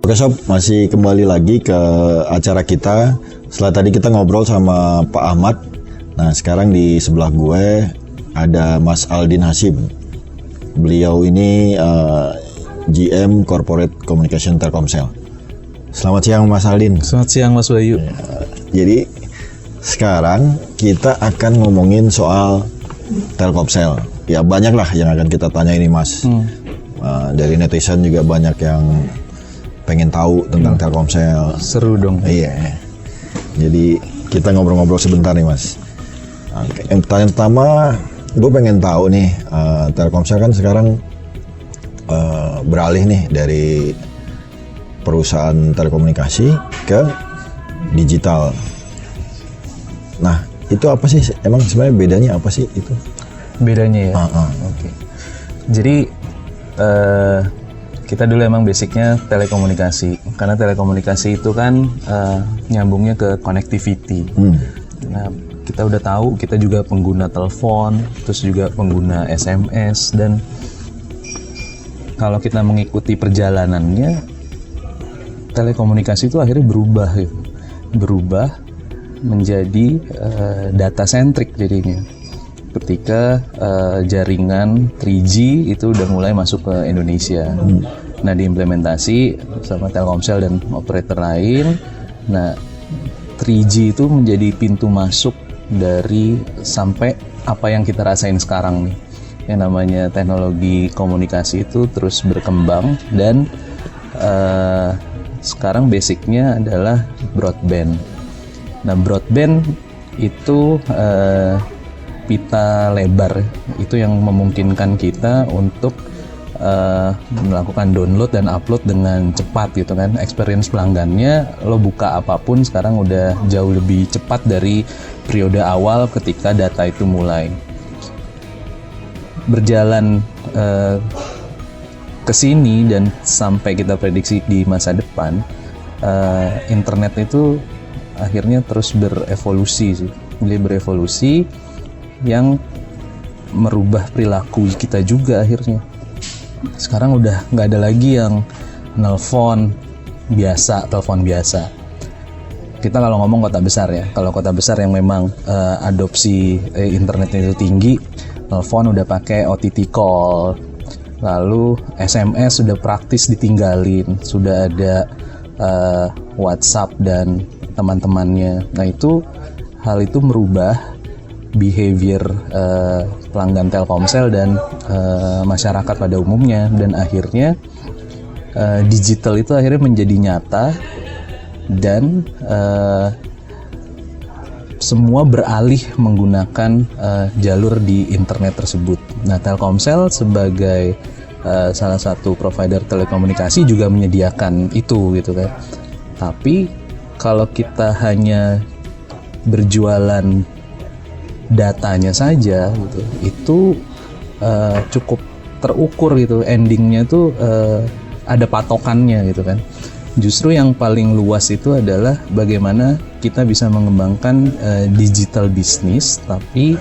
Oke Sob, masih kembali lagi ke acara kita. Setelah tadi kita ngobrol sama Pak Ahmad, nah sekarang di sebelah gue ada Mas Aldin Hasyim. Beliau ini GM Corporate Communication Telkomsel. Selamat siang Mas Aldin. Selamat siang Mas Bayu. Jadi sekarang kita akan ngomongin soal Telkomsel. Ya banyak lah yang akan kita tanya ini Mas. Dari netizen juga banyak yang pengen tahu tentang Telkomsel. Seru dong. Iya. Jadi kita ngobrol-ngobrol sebentar nih Mas. Yang pertanyaan pertama, gue pengen tahu nih, Telkomsel kan sekarang beralih nih dari perusahaan telekomunikasi ke digital. Nah, itu apa sih? Emang sebenarnya bedanya apa sih itu? Bedanya ya? Oke. Jadi kita dulu emang basicnya telekomunikasi, karena telekomunikasi itu kan nyambungnya ke connectivity. Nah, kita udah tahu, kita juga pengguna telepon, terus juga pengguna SMS, dan kalau kita mengikuti perjalanannya, telekomunikasi itu akhirnya berubah gitu. Berubah menjadi data centric jadinya. Ketika jaringan 3G itu udah mulai masuk ke Indonesia. Nah, diimplementasi sama Telkomsel dan operator lain. Nah, 3G itu menjadi pintu masuk dari sampai apa yang kita rasain sekarang nih. Yang namanya teknologi komunikasi itu terus berkembang, dan sekarang basicnya adalah broadband. Nah, broadband itu pita lebar, itu yang memungkinkan kita untuk melakukan download dan upload dengan cepat gitu kan. Experience pelanggannya, lo buka apapun sekarang udah jauh lebih cepat dari periode awal ketika data itu mulai berjalan ke sini, dan sampai kita prediksi di masa depan internet itu akhirnya terus berevolusi sih. Jadi berevolusi yang merubah perilaku kita juga akhirnya. Sekarang udah nggak ada lagi yang telepon biasa. Kita kalau ngomong kota besar ya, kalau kota besar yang memang adopsi internetnya itu tinggi, telepon udah pakai OTT call, lalu SMS sudah praktis ditinggalin, sudah ada WhatsApp dan teman-temannya. Nah, hal itu merubah behavior pelanggan Telkomsel dan masyarakat pada umumnya, dan akhirnya digital itu akhirnya menjadi nyata, dan semua beralih menggunakan jalur di internet tersebut. Nah, Telkomsel sebagai salah satu provider telekomunikasi juga menyediakan itu gitu kan. Tapi kalau kita hanya berjualan datanya saja gitu, itu cukup terukur gitu, endingnya tuh ada patokannya gitu kan. Justru yang paling luas itu adalah bagaimana kita bisa mengembangkan digital business tapi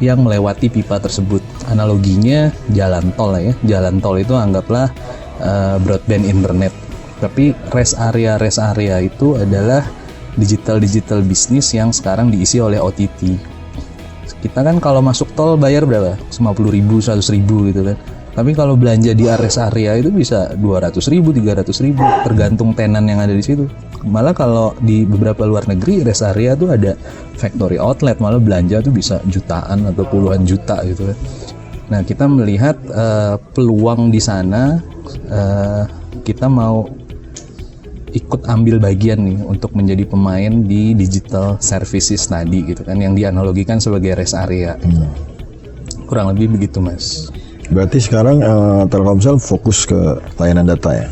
yang melewati pipa tersebut. Analoginya jalan tol ya. Jalan tol itu anggaplah broadband internet. Tapi rest area itu adalah digital business yang sekarang diisi oleh OTT. Kita kan kalau masuk tol bayar berapa? 50.000, 100.000 gitu kan. Tapi kalau belanja di rest area itu bisa 200.000, 300.000, tergantung tenan yang ada di situ. Malah kalau di beberapa luar negeri rest area tuh ada factory outlet, malah belanja tuh bisa jutaan atau puluhan juta gitu kan. Nah, kita melihat peluang di sana, kita mau ikut ambil bagian nih untuk menjadi pemain di digital services tadi gitu kan, yang dianalogikan sebagai rest area. Kurang lebih begitu Mas. Berarti sekarang Telkomsel fokus ke layanan data ya?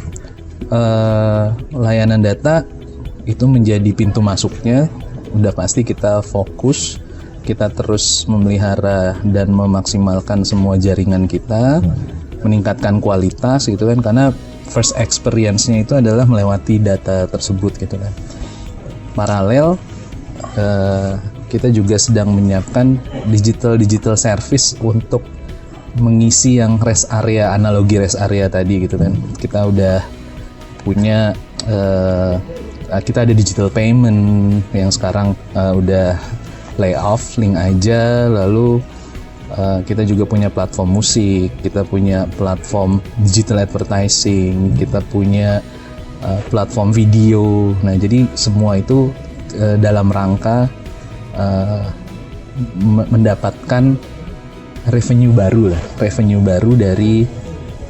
Layanan data itu menjadi pintu masuknya. Udah pasti kita fokus, kita terus memelihara dan memaksimalkan semua jaringan kita, meningkatkan kualitas gitu kan, karena first experience-nya itu adalah melewati data tersebut gitu kan. Paralel kita juga sedang menyiapkan digital service untuk mengisi yang rest area, analogi rest area tadi gitu kan. Kita udah punya Kita ada digital payment yang sekarang udah layoff link aja, lalu kita juga punya platform musik, kita punya platform digital advertising, kita punya platform video. Nah, jadi semua itu dalam rangka mendapatkan revenue baru dari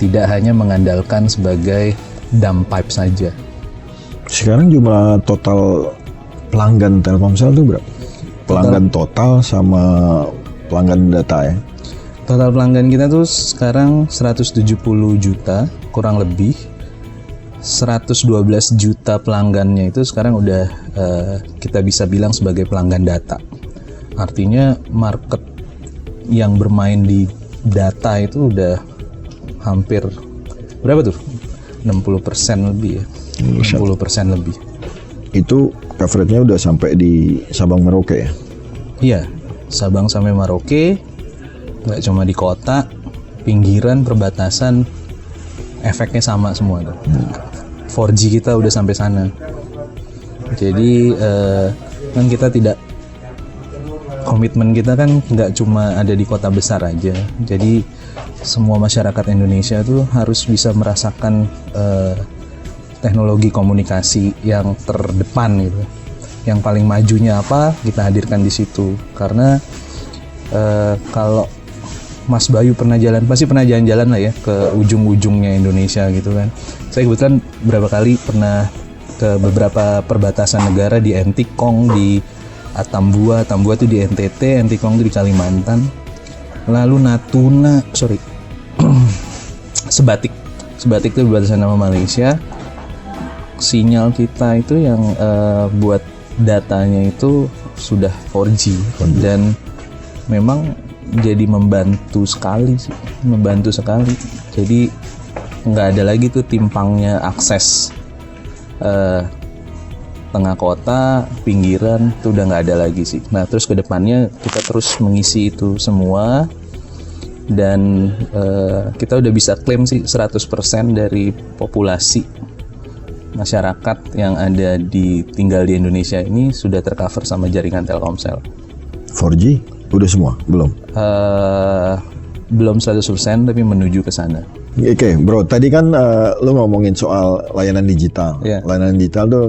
tidak hanya mengandalkan sebagai dump pipe saja. Sekarang jumlah total pelanggan Telkomsel itu berapa? Pelanggan total sama pelanggan data ya? Total pelanggan kita tuh sekarang 170 juta kurang lebih. 112 juta pelanggannya itu sekarang udah kita bisa bilang sebagai pelanggan data. Artinya market yang bermain di data itu udah hampir berapa tuh? 60% lebih ya. 60% lebih. Itu coveragenya udah sampai di Sabang Merauke ya? Iya, Sabang sampai Merauke, nggak cuma di kota, pinggiran, perbatasan, efeknya sama semua tuh. 4G kita udah sampai sana. Jadi kan kita tidak, komitmen kita kan nggak cuma ada di kota besar aja. Jadi semua masyarakat Indonesia tuh harus bisa merasakan teknologi komunikasi yang terdepan gitu. Yang paling majunya apa, kita hadirkan di situ. Karena kalau Mas Bayu pasti pernah jalan-jalan lah ya ke ujung-ujungnya Indonesia gitu kan. Saya kebetulan beberapa kali pernah ke beberapa perbatasan negara, di Entikong, di Atambua itu di NTT, Entikong itu di Kalimantan. Lalu Natuna, Sebatik itu berbatasan sama Malaysia. Sinyal kita itu yang buat datanya itu sudah 4G dan memang jadi membantu sekali. Jadi nggak ada lagi tuh timpangnya akses tengah kota, pinggiran itu udah nggak ada lagi sih. Nah, terus ke depannya kita terus mengisi itu semua dan kita udah bisa klaim sih 100% dari populasi masyarakat yang ada tinggal di Indonesia ini sudah tercover sama jaringan Telkomsel. 4G udah semua? Belum? Belum 100% tapi menuju ke sana. Oke, bro, tadi kan lu ngomongin soal layanan digital. Yeah. Layanan digital tuh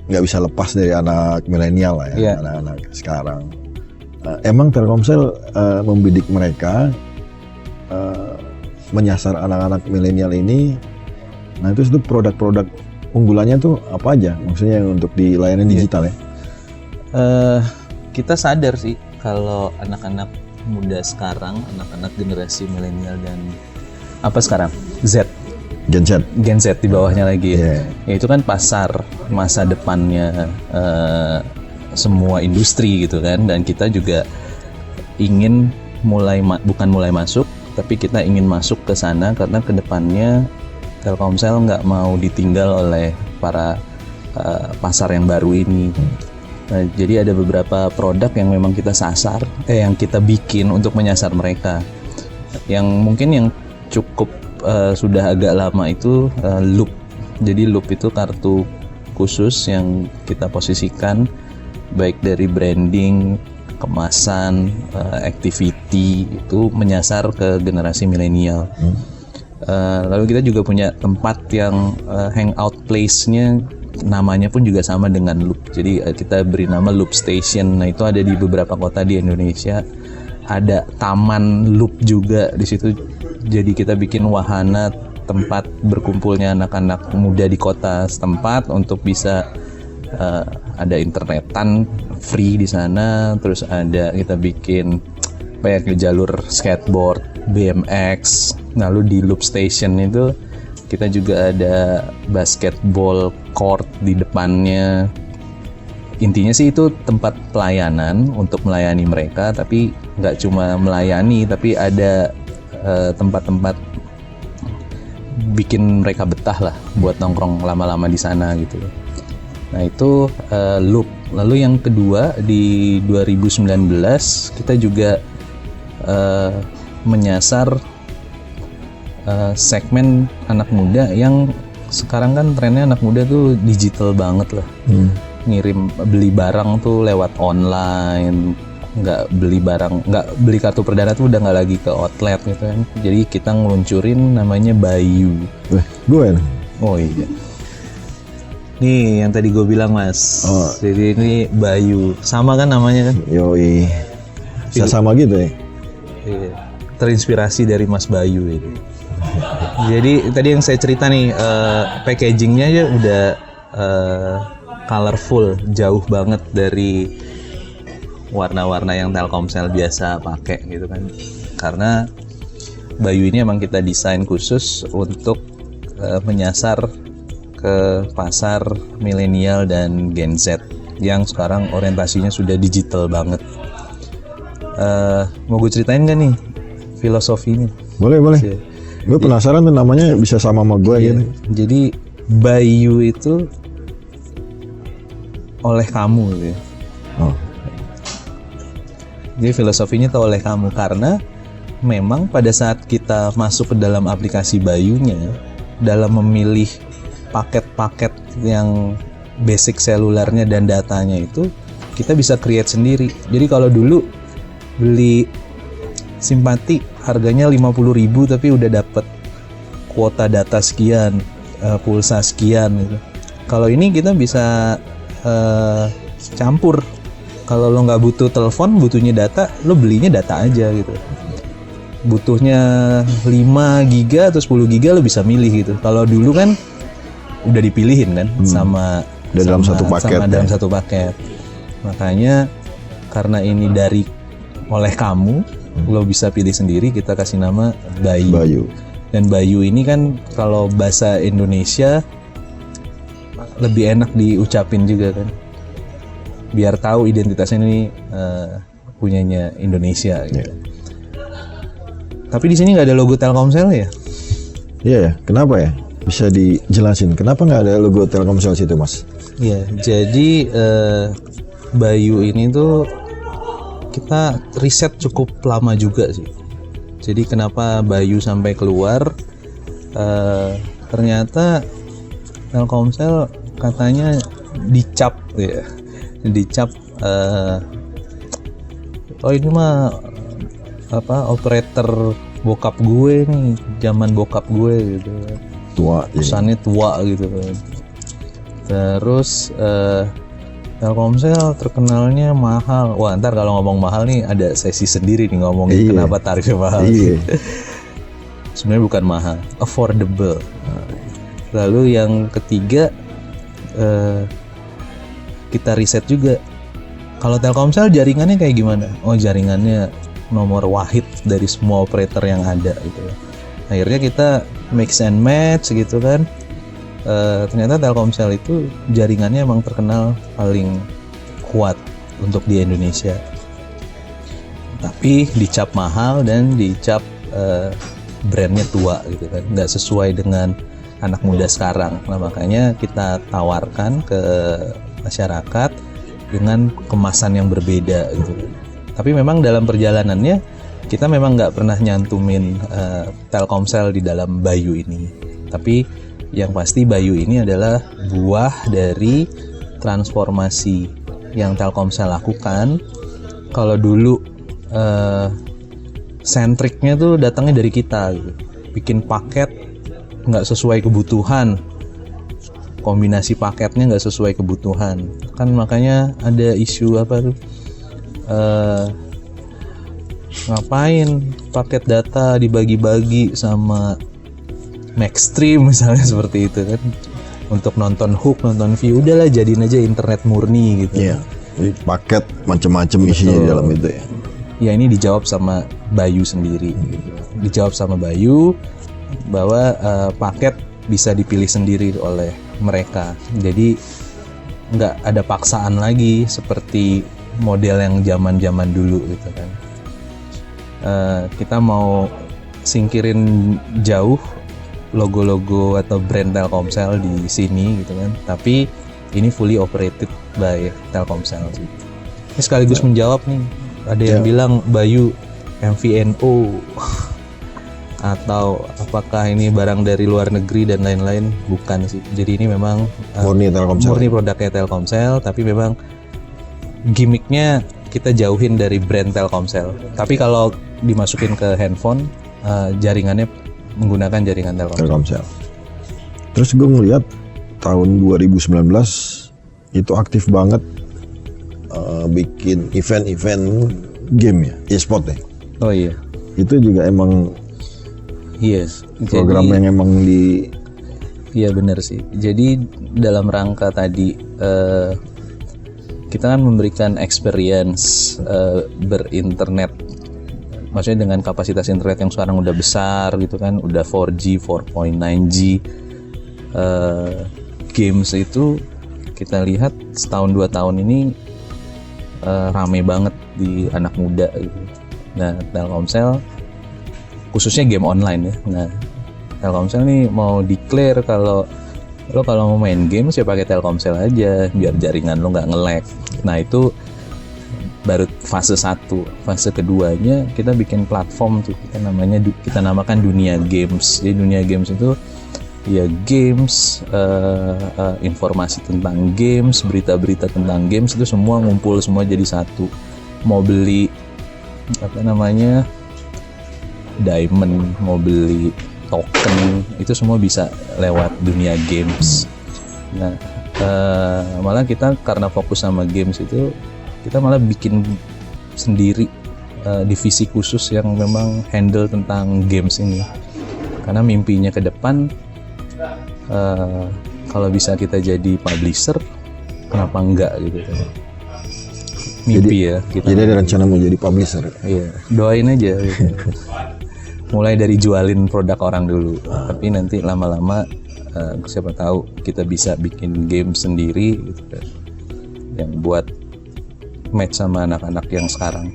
nggak bisa lepas dari anak milenial lah ya, Yeah. anak-anak sekarang. Emang Telkomsel membidik mereka menyasar anak-anak milenial ini. Nah, terus itu produk-produk unggulannya tuh apa aja? Maksudnya untuk di layanan digital ya? Kita sadar sih kalau anak-anak muda sekarang, anak-anak generasi milenial dan apa sekarang? Gen Z di bawahnya lagi ya. Ya itu kan pasar masa depannya semua industri gitu kan, dan kita juga ingin bukan mulai masuk, tapi kita ingin masuk ke sana karena kedepannya Telkomsel nggak mau ditinggal oleh para pasar yang baru ini. Nah, jadi ada beberapa produk yang memang kita sasar, yang kita bikin untuk menyasar mereka. Yang mungkin yang cukup sudah agak lama itu Loop. Jadi Loop itu kartu khusus yang kita posisikan baik dari branding, kemasan, activity itu menyasar ke generasi milenial. Lalu kita juga punya tempat yang hangout place-nya namanya pun juga sama dengan Loop. Jadi kita beri nama Loop Station. Nah, itu ada di beberapa kota di Indonesia. Ada taman Loop juga di situ. Jadi kita bikin wahana tempat berkumpulnya anak-anak muda di kota setempat untuk bisa ada internetan free di sana. Terus kita bikin banyak jalur skateboard, BMX. Lalu di Loop Station itu kita juga ada basketball court di depannya. Intinya sih itu tempat pelayanan untuk melayani mereka, tapi nggak cuma melayani, tapi ada tempat-tempat bikin mereka betah lah buat nongkrong lama-lama di sana gitu. Nah itu Loop. Lalu yang kedua di 2019 kita juga menyasar segmen anak muda yang sekarang kan trennya anak muda tuh digital banget lah. Beli barang tuh lewat online, nggak beli kartu perdana tuh udah nggak lagi ke outlet gitu kan. Jadi kita ngeluncurin namanya Bayu. Gue nih. Oh iya. Nih yang tadi gue bilang Mas. Jadi ini Bayu, sama kan namanya kan? Yoi. Bisa sama gitu ya? Iya. Terinspirasi dari Mas Bayu ini. Jadi tadi yang saya cerita nih, packagingnya aja udah colorful, jauh banget dari warna-warna yang Telkomsel biasa pakai gitu kan. Karena Bayu ini emang kita desain khusus untuk menyasar ke pasar milenial dan Gen Z yang sekarang orientasinya sudah digital banget. Mau gue ceritain gak nih filosofinya? Boleh. Gue penasaran tuh namanya bisa sama gue gitu. Jadi Bayu itu oleh kamu gitu ya. Jadi filosofinya tuh oleh kamu, karena memang pada saat kita masuk ke dalam aplikasi Bayunya, dalam memilih paket-paket yang basic selulernya dan datanya itu kita bisa create sendiri. Jadi kalau dulu beli Simpati harganya 50.000 tapi udah dapet kuota data sekian, pulsa sekian gitu. Kalau ini kita bisa campur. Kalau lo nggak butuh telepon, butuhnya data, lo belinya data aja gitu. Butuhnya 5 giga atau 10 giga lo bisa milih gitu. Kalau dulu kan udah dipilihin kan sama dalam satu paket. Makanya karena ini dari oleh kamu, lo bisa pilih sendiri, kita kasih nama Bayu. Dan Bayu ini kan kalau bahasa Indonesia lebih enak diucapin juga kan, biar tahu identitasnya ini punyanya Indonesia gitu. Tapi di sini nggak ada logo Telkomsel ya? Iya ya, kenapa ya? Bisa dijelasin kenapa nggak ada logo Telkomsel situ Mas? Iya, jadi Bayu ini tuh kita riset cukup lama juga sih. Jadi kenapa Bayu sampai keluar? Ternyata Telkomsel katanya dicap ya, oh ini mah operator bokap gue nih, zaman bokap gue gitu, tua, kesannya tua gitu kan. Terus Telkomsel terkenalnya mahal. Wah, ntar kalau ngomong mahal nih ada sesi sendiri nih ngomongin kenapa tarifnya mahal. Sebenarnya bukan mahal, affordable. Lalu yang ketiga, kita riset juga kalau Telkomsel jaringannya kayak gimana. Oh, jaringannya nomor wahid dari semua operator yang ada gitu. Akhirnya kita mix and match gitu kan. Ternyata Telkomsel itu jaringannya emang terkenal paling kuat untuk di Indonesia. Tapi dicap mahal dan dicap brandnya tua gitu kan, nggak sesuai dengan anak muda sekarang. Nah, makanya kita tawarkan ke masyarakat dengan kemasan yang berbeda gitu. Tapi memang dalam perjalanannya kita memang nggak pernah nyantumin Telkomsel di dalam Bayu ini. Tapi yang pasti Bayu ini adalah buah dari transformasi yang Telkomsel lakukan. Kalau dulu sentriknya tuh datangnya dari kita gitu. Bikin paket nggak sesuai kebutuhan, kombinasi paketnya nggak sesuai kebutuhan kan, makanya ada isu apa tuh, ngapain paket data dibagi-bagi sama Maxstream misalnya seperti itu kan, untuk nonton hook, nonton view, udahlah jadiin aja internet murni gitu. Iya, jadi paket macam-macam isinya di dalam itu ya. Ya ini dijawab sama Bayu sendiri, dijawab sama Bayu bahwa paket bisa dipilih sendiri oleh mereka. Jadi nggak ada paksaan lagi seperti model yang zaman-zaman dulu gitu kan. Kita mau singkirin jauh logo-logo atau brand Telkomsel di sini gitu kan. Tapi ini fully operated by Telkomsel. Ini sekaligus menjawab nih. Ada yang bilang Bayu MVNO. atau apakah ini barang dari luar negeri dan lain-lain, bukan sih. Jadi ini memang Murni Telkomsel. murni produknya Telkomsel, tapi memang gimmicknya kita jauhin dari brand Telkomsel. Tapi kalau dimasukin ke handphone, jaringannya menggunakan jaringan Telkomsel. Terus gue ngeliat tahun 2019 itu aktif banget bikin event-event game ya, e-sport ya. Oh iya. Itu juga emang Yes. program yang emang di Iya benar sih. Jadi dalam rangka tadi kita kan memberikan experience berinternet, maksudnya dengan kapasitas internet yang sekarang udah besar gitu kan, udah 4G, 4.9G. Games itu kita lihat setahun 2 tahun ini rame banget di anak muda gitu. Nah, Telkomsel khususnya game online ya. Nah, Telkomsel nih mau declare kalau mau main game ya pakai Telkomsel aja biar jaringan lo nggak nge-lag. Nah, itu baru fase 1. Fase keduanya kita bikin platform tuh, kita namakan Dunia Games. Jadi Dunia Games itu ya games, informasi tentang games, berita-berita tentang games itu semua ngumpul semua jadi satu. Mau beli diamond, mau beli token, itu semua bisa lewat Dunia Games. Nah, malah kita karena fokus sama games itu, kita malah bikin sendiri divisi khusus yang memang handle tentang games ini. Karena mimpinya ke depan, kalau bisa kita jadi publisher, kenapa enggak gitu. Mimpi ya kita. Jadi ada rencana mau jadi publisher. Iya, doain aja gitu. Mulai dari jualin produk orang dulu, tapi nanti lama-lama siapa tahu kita bisa bikin game sendiri gitu kan, yang buat match sama anak-anak yang sekarang.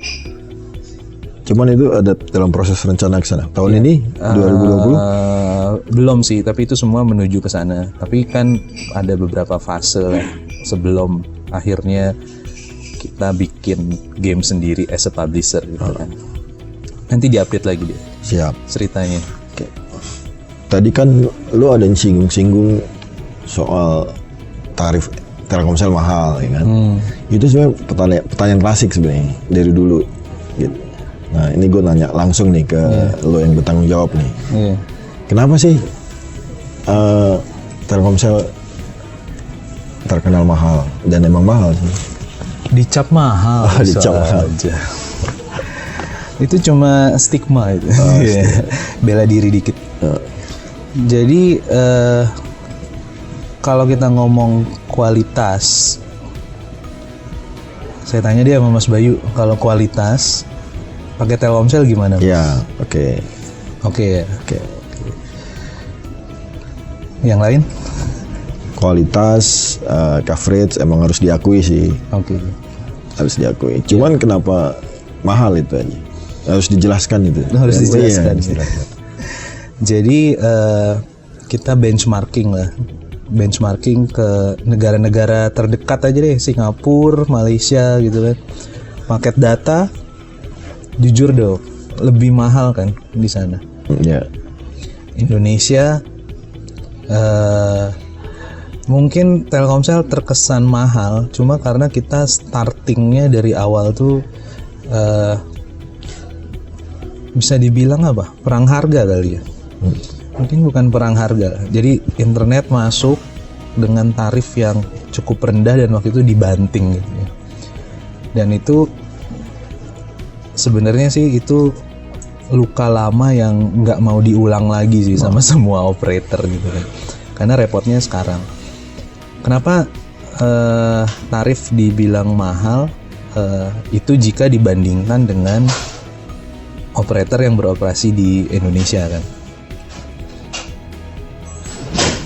Cuman itu ada dalam proses rencana ke sana. Tahun ini 2020? Belum sih, tapi itu semua menuju ke sana. Tapi kan ada beberapa fase lah sebelum akhirnya kita bikin game sendiri as a publisher gitu kan. Nanti diupdate lagi deh. Siap. Ceritanya. Oke. Tadi kan lu ada yang singgung-singgung soal tarif Telkomsel mahal, ya kan? Itu sebenarnya pertanyaan klasik sebenarnya dari dulu. Gitu. Nah ini gue nanya langsung nih ke lo yang bertanggung jawab nih. Iya. Kenapa sih Telkomsel terkenal mahal dan emang mahal sih? Dicap mahal. Dicap mahal aja. Itu cuma stigma itu. Bela diri dikit. Jadi kalau kita ngomong kualitas, saya tanya dia sama Mas Bayu, kalau kualitas pakai Telkomsel gimana? Ya, oke. Oke ya. Oke. Yang lain? Kualitas, coverage emang harus diakui sih. Oke. Harus diakui. Cuman kenapa mahal itu aja? Harus dijelaskan itu. Harus dijelaskan. Iya, Jadi kita benchmarking ke negara-negara terdekat aja deh, Singapura, Malaysia gitu kan. Paket data, jujur dong, lebih mahal kan di sana. Iya. Indonesia mungkin Telkomsel terkesan mahal, cuma karena kita startingnya dari awal tuh bisa dibilang apa? Perang harga kali ya. Mungkin bukan perang harga. Jadi internet masuk dengan tarif yang cukup rendah dan waktu itu dibanting gitu ya. Dan itu sebenarnya sih itu luka lama yang nggak mau diulang lagi sih sama semua operator gitu kan. Karena repotnya sekarang. Kenapa tarif dibilang mahal? Itu jika dibandingkan dengan operator yang beroperasi di Indonesia kan.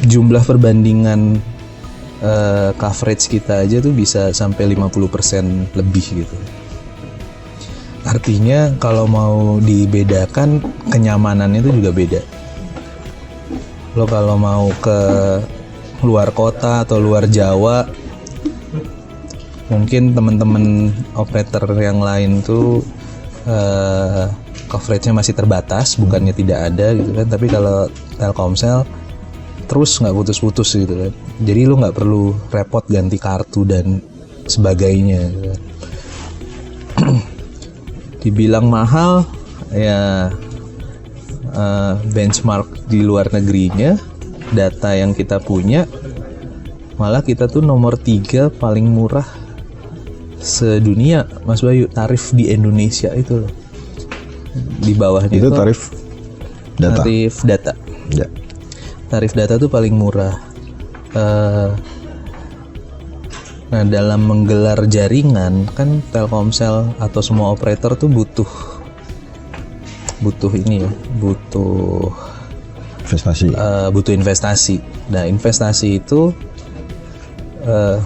Jumlah perbandingan coverage kita aja tuh bisa sampai 50% lebih gitu. Artinya kalau mau dibedakan, kenyamanannya itu juga beda. Lo kalau mau ke luar kota atau luar Jawa, mungkin teman-teman operator yang lain tuh coveragenya masih terbatas, bukannya tidak ada gitu kan, tapi kalau Telkomsel terus nggak putus-putus gitu kan, jadi lu nggak perlu repot ganti kartu dan sebagainya gitu kan. Dibilang mahal ya, benchmark di luar negerinya, data yang kita punya, malah kita tuh nomor 3 paling murah sedunia, Mas Bayu, tarif di Indonesia itu loh. Di bawahnya Itu tarif data. Tarif data. Ya. Tarif data tuh paling murah. Nah, dalam menggelar jaringan kan Telkomsel atau semua operator tuh butuh ini ya, butuh investasi. Nah, investasi itu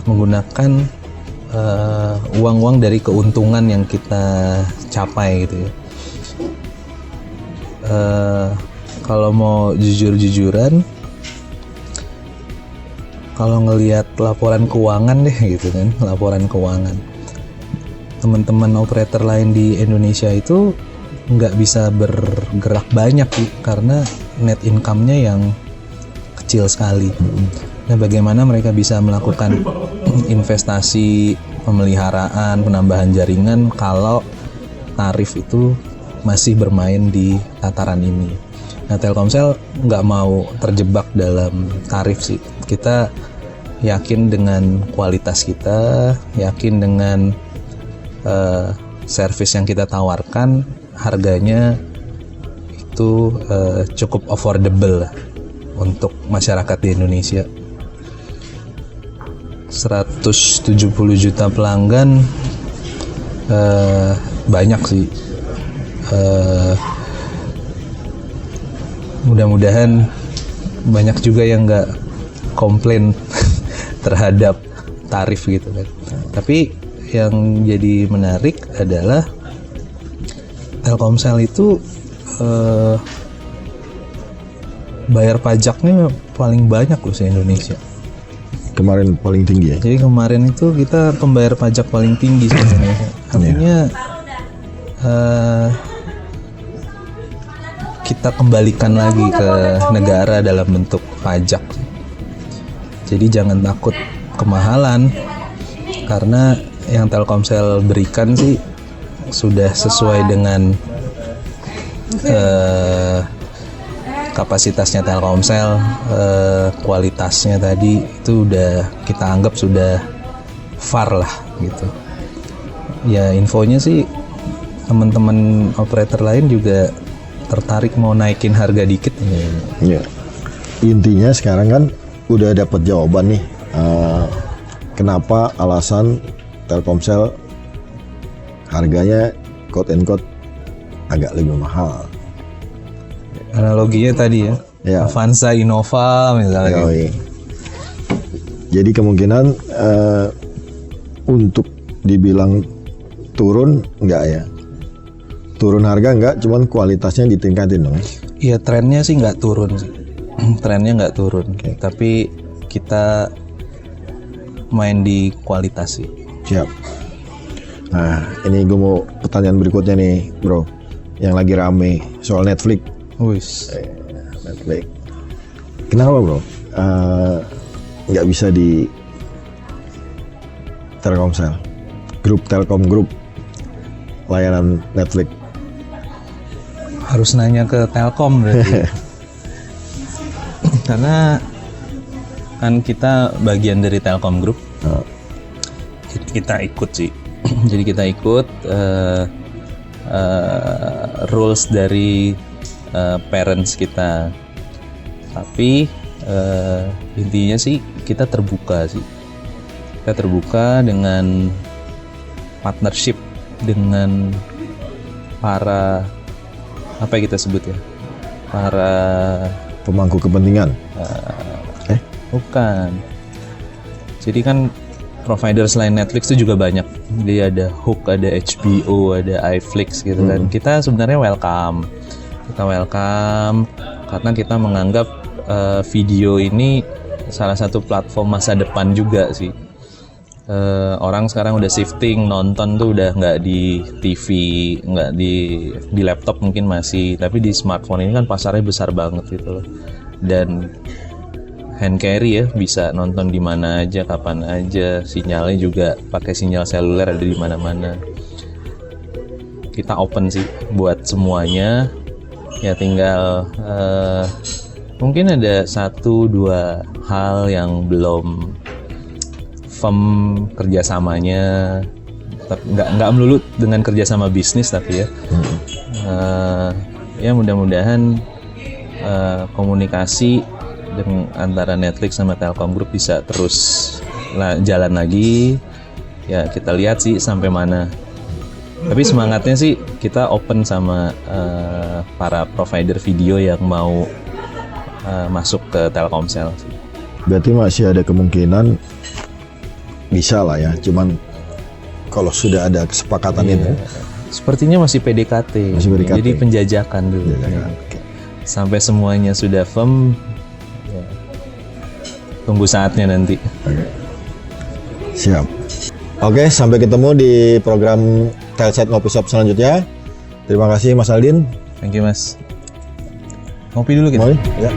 menggunakan uang-uang dari keuntungan yang kita capai gitu ya. Kalau mau jujur-jujuran, kalau ngelihat laporan keuangan deh gitu kan, laporan keuangan teman-teman operator lain di Indonesia itu nggak bisa bergerak banyak sih, karena net income-nya yang kecil sekali. Nah, bagaimana mereka bisa melakukan investasi, pemeliharaan, penambahan jaringan kalau tarif itu masih bermain di tataran ini. Nah, Telkomsel nggak mau terjebak dalam tarif sih. Kita yakin dengan kualitas kita, yakin dengan service yang kita tawarkan, harganya itu cukup affordable lah untuk masyarakat di Indonesia. 170 juta pelanggan banyak sih. Mudah-mudahan banyak juga yang nggak komplain terhadap tarif gitu kan. Tapi yang jadi menarik adalah Telkomsel itu bayar pajaknya paling banyak loh se Indonesia. Kemarin paling tinggi ya. Jadi kemarin itu kita pembayar pajak paling tinggi se Indonesia. Artinya kita kembalikan lagi ke negara dalam bentuk pajak. Jadi jangan takut kemahalan, karena yang Telkomsel berikan sih sudah sesuai dengan kapasitasnya Telkomsel, kualitasnya tadi itu udah kita anggap sudah far lah gitu. Ya infonya sih teman-teman operator lain juga tertarik mau naikin harga dikit. Ya. Intinya sekarang kan udah dapat jawaban nih, kenapa alasan Telkomsel harganya quote and quote agak lebih mahal. Analoginya tadi ya, Avanza, Innova misalnya. Jadi kemungkinan untuk dibilang turun enggak ya? Turun harga enggak, cuman kualitasnya ditingkatin dong. Iya, trennya sih nggak turun sih. Trennya nggak turun. Tapi kita main di kualitas sih. Siap. Nah, ini gue mau pertanyaan berikutnya nih, bro. Yang lagi rame soal Netflix. Netflix. Kenapa, bro? Nggak bisa di Telkomsel, grup Telkom Group, layanan Netflix. Harus nanya ke Telkom berarti. Karena kan kita bagian dari Telkom Group. Jadi kita ikut sih. Jadi kita ikut rules dari parents kita. Tapi intinya sih kita terbuka sih. Kita terbuka dengan partnership dengan para, apa yang kita sebut ya, para pemangku kepentingan. Bukan. Jadi kan provider selain Netflix itu juga banyak. Jadi ada Hook, ada HBO, ada iFlix gitu kan. Kita sebenarnya welcome. Kita welcome karena kita menganggap video ini salah satu platform masa depan juga sih. Orang sekarang udah shifting nonton tuh udah nggak di TV, nggak di laptop mungkin masih, tapi di smartphone ini kan pasarnya besar banget gitu loh. Dan hand carry ya, bisa nonton di mana aja, kapan aja, sinyalnya juga pakai sinyal seluler ada di mana-mana. Kita open sih buat semuanya, ya tinggal mungkin ada 1-2 hal yang belum firm kerjasamanya, tapi nggak melulu dengan kerjasama bisnis tapi ya, ya mudah-mudahan komunikasi dengan antara Netflix sama Telkom Group bisa terus jalan lagi. Ya kita lihat sih sampai mana. Tapi semangatnya sih kita open sama para provider video yang mau masuk ke Telkomsel sih. Berarti masih ada kemungkinan bisa lah ya, cuman kalau sudah ada kesepakatan itu sepertinya masih PDKT. Jadi penjajakan dulu. Okay. Sampai semuanya sudah firm, ya, tunggu saatnya nanti. Okay. Siap. Oke, sampai ketemu di program Telset Ngopi Shop selanjutnya. Terima kasih Mas Aldin. Thank you Mas. Ngopi dulu kita. Mau? Ya.